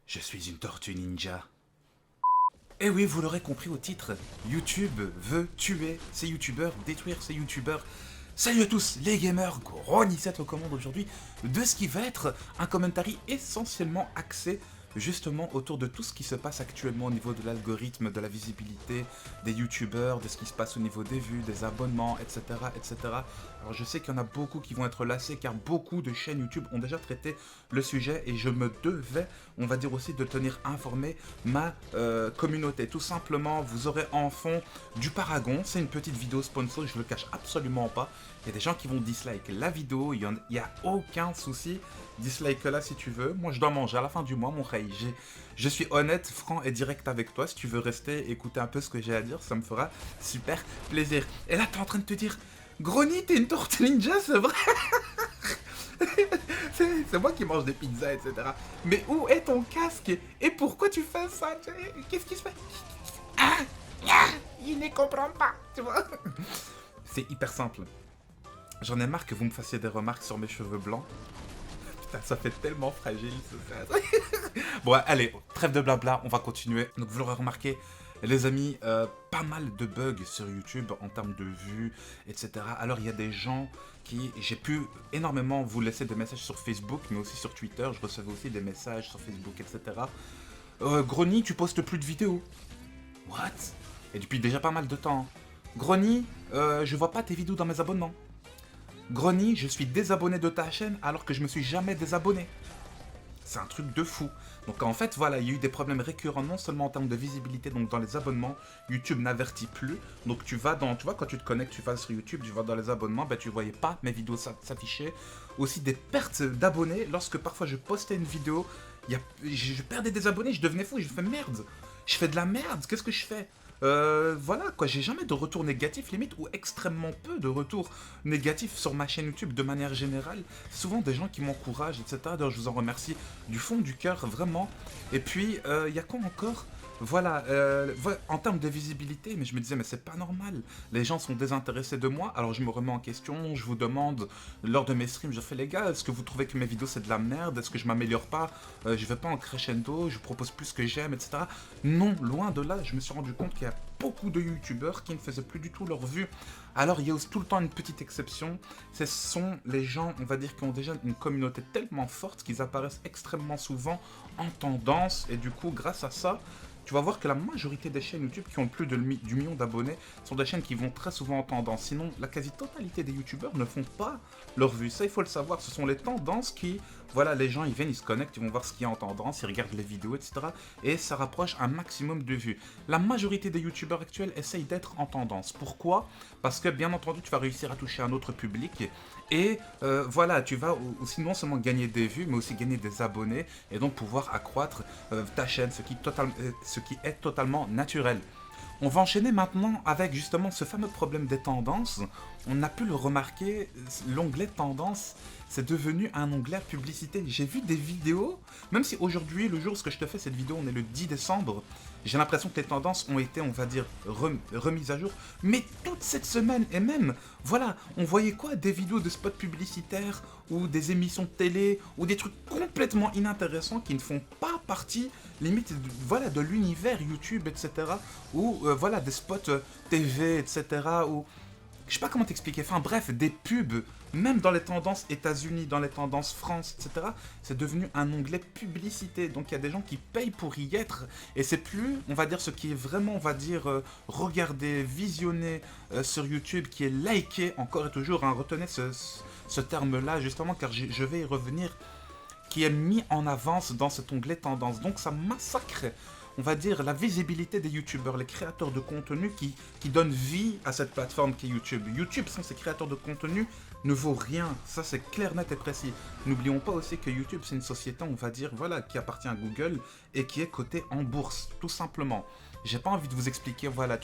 Je suis une tortue ninja. Et oui, vous l'aurez compris au titre, YouTube veut tuer ses youtubeurs, détruire ses youtubeurs. Salut à tous les gamers, Ronnie7 aux commandes aujourd'hui de ce qui va être un commentary essentiellement axé justement autour de tout ce qui se passe actuellement au niveau de l'algorithme, de la visibilité des youtubeurs, de ce qui se passe au niveau des vues, des abonnements, etc. etc. Alors je sais qu'il y en a beaucoup qui vont être lassés car beaucoup de chaînes YouTube ont déjà traité le sujet et je me devais, on va dire aussi, de tenir informé ma communauté. Tout simplement, vous aurez en fond du Paragon, c'est une petite vidéo sponsor, je le cache absolument pas. Il y a des gens qui vont dislike la vidéo, il y a aucun souci. Dislike-la si tu veux. Moi, je dois manger à la fin du mois, mon rey. Je suis honnête, franc et direct avec toi. Si tu veux rester, écouter un peu ce que j'ai à dire, ça me fera super plaisir. Et là, t'es en train de te dire, Grony, t'es une tortue ninja, c'est vrai? C'est moi qui mange des pizzas, etc. Mais où est ton casque? Et pourquoi tu fais ça? Qu'est-ce qui se fait? Il ne comprend pas, tu vois? C'est hyper simple. J'en ai marre que vous me fassiez des remarques sur mes cheveux blancs. Putain, ça fait tellement fragile, ça. Bon, allez, trêve de blabla, on va continuer. Donc, vous l'aurez remarqué, les amis, pas mal de bugs sur YouTube en termes de vues, etc. Alors, il y a des gens qui... J'ai pu énormément vous laisser des messages sur Facebook, mais aussi sur Twitter. Je recevais aussi des messages sur Facebook, etc. Grony, tu postes plus de vidéos. What? Et depuis déjà pas mal de temps. Grony, je vois pas tes vidéos dans mes abonnements. Grony, je suis désabonné de ta chaîne alors que je me suis jamais désabonné. C'est un truc de fou. Donc en fait, voilà, il y a eu des problèmes récurrents, non seulement en termes de visibilité, donc dans les abonnements, YouTube n'avertit plus. Donc tu vas dans, tu vois, quand tu te connectes, tu vas sur YouTube, tu vas dans les abonnements, ben tu voyais pas mes vidéos s'afficher. Aussi des pertes d'abonnés, lorsque parfois je postais une vidéo, je perdais des abonnés, je devenais fou, je fais merde. Je fais de la merde, qu'est-ce que je fais? Voilà quoi, j'ai jamais de retour négatif limite ou extrêmement peu de retours négatifs sur ma chaîne YouTube de manière générale. Souvent des gens qui m'encouragent, etc. D'ailleurs, je vous en remercie du fond du cœur, vraiment. Et puis, il y a quoi encore? Voilà, en termes de visibilité, mais je me disais, mais c'est pas normal. Les gens sont désintéressés de moi, alors je me remets en question, je vous demande, lors de mes streams, je fais les gars, est-ce que vous trouvez que mes vidéos c'est de la merde? Est-ce que je m'améliore pas? Je vais pas en crescendo, je propose plus que j'aime, etc. Non, loin de là, je me suis rendu compte qu'il y a beaucoup de youtubeurs qui ne faisaient plus du tout leur vue. Alors il y a aussi tout le temps une petite exception, ce sont les gens, on va dire, qui ont déjà une communauté tellement forte qu'ils apparaissent extrêmement souvent en tendance, et du coup, grâce à ça, tu vas voir que la majorité des chaînes YouTube qui ont plus du million d'abonnés sont des chaînes qui vont très souvent en tendance. Sinon, la quasi-totalité des youtubeurs ne font pas leur vue. Ça, il faut le savoir. Ce sont les tendances qui... Voilà, les gens, ils viennent, ils se connectent, ils vont voir ce qu'il y a en tendance, ils regardent les vidéos, etc. Et ça rapproche un maximum de vues. La majorité des youtubeurs actuels essayent d'être en tendance. Pourquoi? Parce que, bien entendu, tu vas réussir à toucher un autre public. Et voilà, tu vas aussi non seulement gagner des vues, mais aussi gagner des abonnés. Et donc pouvoir accroître ta chaîne, ce qui est totalement naturel. On va enchaîner maintenant avec justement ce fameux problème des tendances. On a pu le remarquer, l'onglet tendance, c'est devenu un onglet publicité. J'ai vu des vidéos, même si aujourd'hui, le jour où je te fais cette vidéo, on est le 10 décembre, j'ai l'impression que les tendances ont été, on va dire, remises à jour. Mais toute cette semaine, et même, voilà, on voyait quoi? Des vidéos de spots publicitaires, ou des émissions de télé, ou des trucs complètement inintéressants qui ne font pas partie, limite, voilà, de l'univers YouTube, etc. Ou, voilà, des spots TV, etc. Ou... Je sais pas comment t'expliquer, enfin bref, des pubs, même dans les tendances États-Unis, dans les tendances France, etc., c'est devenu un onglet publicité. Donc il y a des gens qui payent pour y être. Et c'est plus, on va dire, ce qui est vraiment, on va dire, regardé, visionné sur YouTube, qui est liké encore et toujours. Hein, retenez ce terme-là, justement, car je vais y revenir, qui est mis en avance dans cet onglet tendance. Donc ça massacre, on va dire, la visibilité des youtubeurs, les créateurs de contenu qui donnent vie à cette plateforme qui est YouTube. YouTube, sans ces créateurs de contenu, ne vaut rien. Ça, c'est clair, net et précis. N'oublions pas aussi que YouTube, c'est une société, on va dire, voilà, qui appartient à Google et qui est cotée en bourse, tout simplement. J'ai pas envie de vous expliquer, voilà,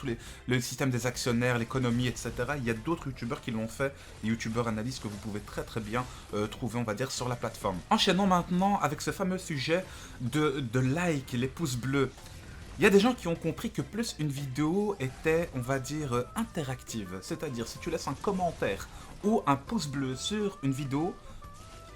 le système des actionnaires, l'économie, etc. Il y a d'autres youtubeurs qui l'ont fait, des youtubeurs analystes que vous pouvez très très bien trouver, on va dire, sur la plateforme. Enchaînons maintenant avec ce fameux sujet de like, les pouces bleus. Il y a des gens qui ont compris que plus une vidéo était, on va dire, interactive. C'est-à-dire, si tu laisses un commentaire ou un pouce bleu sur une vidéo,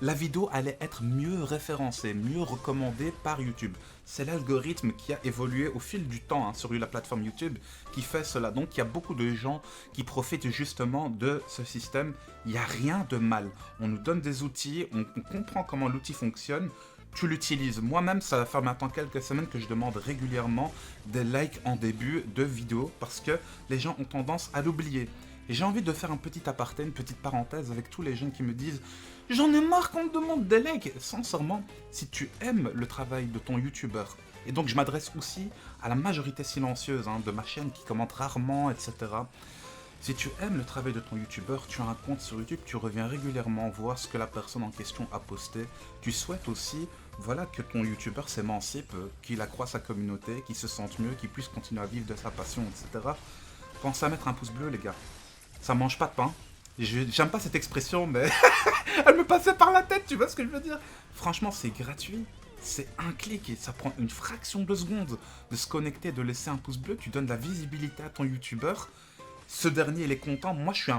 la vidéo allait être mieux référencée, mieux recommandée par YouTube. C'est l'algorithme qui a évolué au fil du temps sur la plateforme YouTube qui fait cela. Donc il y a beaucoup de gens qui profitent justement de ce système. Il n'y a rien de mal. On nous donne des outils, on comprend comment l'outil fonctionne. Tu l'utilises. Moi-même, ça va faire maintenant quelques semaines que je demande régulièrement des likes en début de vidéo parce que les gens ont tendance à l'oublier. Et j'ai envie de faire un petit aparté, une petite parenthèse avec tous les gens qui me disent « J'en ai marre qu'on me demande des likes !» Sincèrement, si tu aimes le travail de ton youtubeur, et donc je m'adresse aussi à la majorité silencieuse de ma chaîne qui commente rarement, etc. Si tu aimes le travail de ton youtubeur, tu as un compte sur YouTube, tu reviens régulièrement voir ce que la personne en question a posté. Tu souhaites aussi que ton youtubeur s'émancipe, qu'il accroisse sa communauté, qu'il se sente mieux, qu'il puisse continuer à vivre de sa passion, etc. Pensez à mettre un pouce bleu, les gars. Ça mange pas de pain. J'aime pas cette expression, mais elle me passait par la tête, tu vois ce que je veux dire? Franchement, c'est gratuit. C'est un clic et ça prend une fraction de seconde de se connecter, de laisser un pouce bleu. Tu donnes de la visibilité à ton youtubeur. Ce dernier, il est content. Moi, je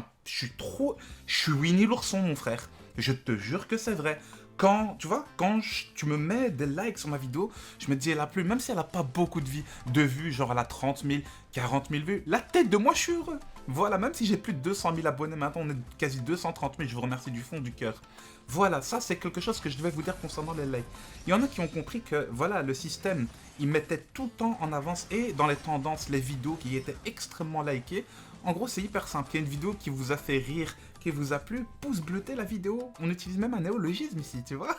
suis Winnie l'ourson, mon frère. Je te jure que c'est vrai. Quand tu me mets des likes sur ma vidéo, je me dis, elle a plu, même si elle a pas beaucoup de vues, genre elle a 30 000, 40 000 vues, la tête de moi, je suis heureux. Voilà, même si j'ai plus de 200 000 abonnés maintenant, on est quasi 230 000, je vous remercie du fond du cœur. Voilà, ça c'est quelque chose que je devais vous dire concernant les likes. Il y en a qui ont compris que, voilà, le système, il mettait tout le temps en avance et dans les tendances, les vidéos qui étaient extrêmement likées. En gros, c'est hyper simple. Il y a une vidéo qui vous a fait rire, qui vous a plu, pouce bleuté la vidéo. On utilise même un néologisme ici, tu vois.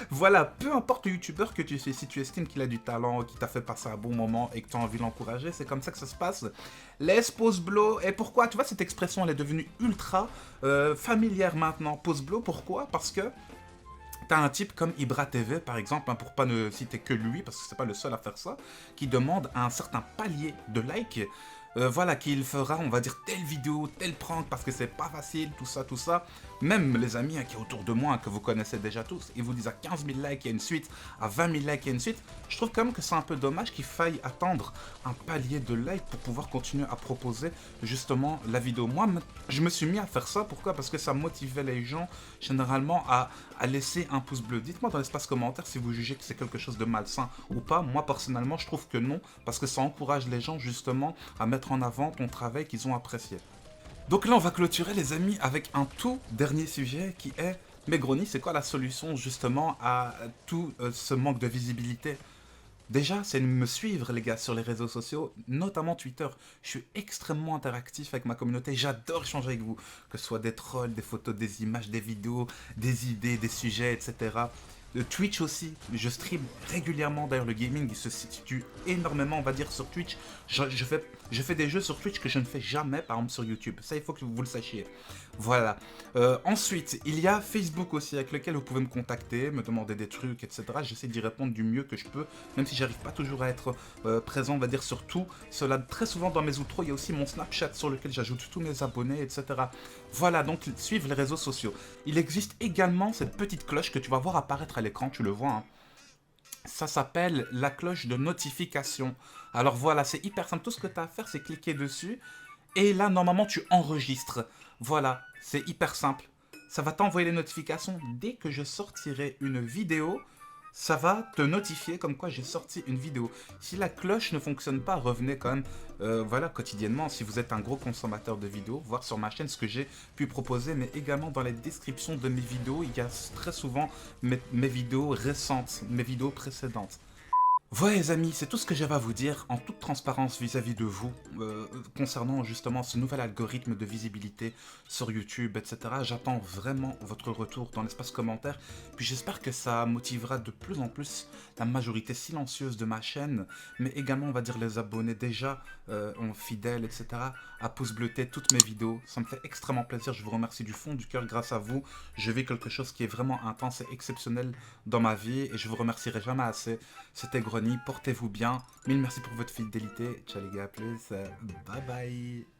Voilà, peu importe le youtubeur que tu suis, si tu estimes qu'il a du talent, qu'il t'a fait passer un bon moment et que tu as envie de l'encourager, c'est comme ça que ça se passe. Laisse pouce bleu. Et pourquoi? Tu vois, cette expression, elle est devenue ultra familière maintenant. Pouce bleu, pourquoi? Parce que t'as un type comme Ibra TV, par exemple, pour pas ne citer que lui, parce que c'est pas le seul à faire ça, qui demande un certain palier de likes. Voilà, qu'il fera, on va dire, telle vidéo, tel prank, parce que c'est pas facile, tout ça, tout ça. Même les amis qui sont autour de moi, que vous connaissez déjà tous, ils vous disent à 15 000 likes et une suite, à 20 000 likes et une suite. Je trouve quand même que c'est un peu dommage qu'il faille attendre un palier de likes pour pouvoir continuer à proposer justement la vidéo. Moi, je me suis mis à faire ça, pourquoi? Parce que ça motivait les gens, généralement, à laisser un pouce bleu. Dites-moi dans l'espace commentaire si vous jugez que c'est quelque chose de malsain ou pas. Moi, personnellement, je trouve que non, parce que ça encourage les gens justement à mettre en avant ton travail qu'ils ont apprécié. Donc là, on va clôturer, les amis, avec un tout dernier sujet qui est... Mais Grony, c'est quoi la solution justement à tout ce manque de visibilité? Déjà, c'est de me suivre, les gars, sur les réseaux sociaux, notamment Twitter. Je suis extrêmement interactif avec ma communauté. J'adore échanger avec vous. Que ce soit des trolls, des photos, des images, des vidéos, des idées, des sujets, etc. Twitch aussi, je stream régulièrement. D'ailleurs, le gaming il se situe énormément, on va dire, sur Twitch. Je fais des jeux sur Twitch que je ne fais jamais, par exemple, sur YouTube. Ça, il faut que vous le sachiez. Voilà. Ensuite, il y a Facebook aussi, avec lequel vous pouvez me contacter, me demander des trucs, etc. J'essaie d'y répondre du mieux que je peux, même si j'arrive pas toujours à être présent, on va dire, sur tout. Cela, très souvent dans mes outros, il y a aussi mon Snapchat sur lequel j'ajoute tous mes abonnés, etc. Voilà, donc suivre les réseaux sociaux. Il existe également cette petite cloche que tu vas voir apparaître à l'écran, tu le vois, Ça s'appelle la cloche de notification. Alors voilà, c'est hyper simple. Tout ce que tu as à faire, c'est cliquer dessus. Et là, normalement, tu enregistres. Voilà, c'est hyper simple. Ça va t'envoyer les notifications. Dès que je sortirai une vidéo, ça va te notifier comme quoi j'ai sorti une vidéo. Si la cloche ne fonctionne pas, revenez quand même quotidiennement. Si vous êtes un gros consommateur de vidéos, voir sur ma chaîne ce que j'ai pu proposer, mais également dans les descriptions de mes vidéos, il y a très souvent mes vidéos récentes, mes vidéos précédentes. Voilà les amis, c'est tout ce que j'avais à vous dire en toute transparence vis-à-vis de vous concernant justement ce nouvel algorithme de visibilité sur YouTube, etc. J'attends vraiment votre retour dans l'espace commentaire, puis j'espère que ça motivera de plus en plus la majorité silencieuse de ma chaîne, mais également on va dire les abonnés déjà fidèles, etc. à pouce bleuter toutes mes vidéos. Ça me fait extrêmement plaisir, je vous remercie du fond du cœur. Grâce à vous, je vis quelque chose qui est vraiment intense et exceptionnel dans ma vie et je vous remercierai jamais assez. C'était Grony, portez-vous bien. Mille merci pour votre fidélité. Ciao les gars, à plus. Bye bye.